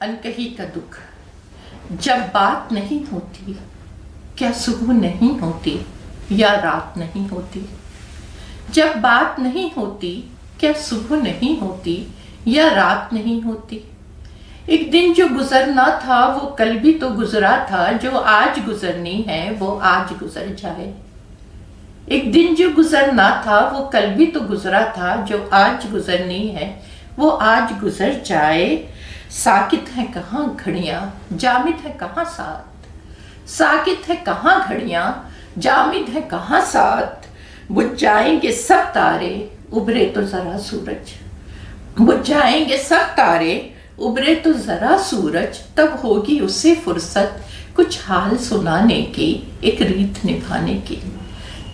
अनकही का दुख। जब बात नहीं होती क्या सुबह नहीं होती या रात नहीं होती। जब बात नहीं होती क्या सुबह नहीं होती या रात नहीं होती। एक दिन जो गुजरना था वो कल भी तो गुजरा था, जो आज गुजरनी है वो आज गुजर जाए। एक दिन जो गुजरना था वो कल भी तो गुजरा था, जो आज गुजरनी है वो आज गुजर जाए। साकित है कहाँ घड़ियां, जामिद है कहाँ साथ। साकित है कहाँ घड़ियां, जामिद है कहाँ साथ। बुझ जाएंगे सब तारे, उभरे तो जरा सूरज। बुझ जाएंगे सब तारे, उभरे तो जरा सूरज। तब होगी उसे फुर्सत कुछ हाल सुनाने की, एक रीत निभाने की।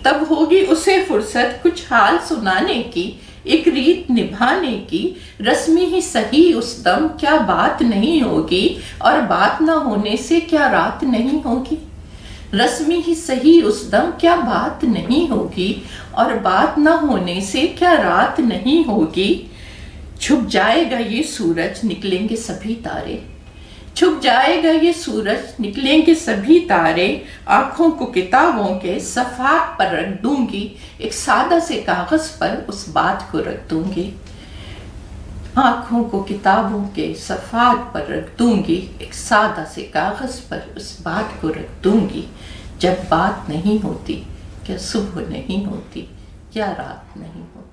तब होगी उसे फुर्सत कुछ हाल सुनाने की, एक रीत निभाने की। रस्मी ही सही उस दम क्या बात नहीं होगी, और बात ना होने से क्या रात नहीं होगी। रस्मी ही सही उस दम क्या बात नहीं होगी, और बात ना होने से क्या रात नहीं होगी। छुप जाएगा ये सूरज निकलेंगे सभी तारे। छुप जाएगा ये सूरज निकलेंगे सभी तारे। आंखों को किताबों के सफ़ात पर रख दूंगी, एक सादा से कागज पर उस बात को रख दूंगी। आंखों को किताबों के सफ़ात पर रख दूंगी, एक सादा से कागज पर उस बात को रख दूंगी। जब बात नहीं होती क्या सुबह नहीं होती या रात नहीं होती।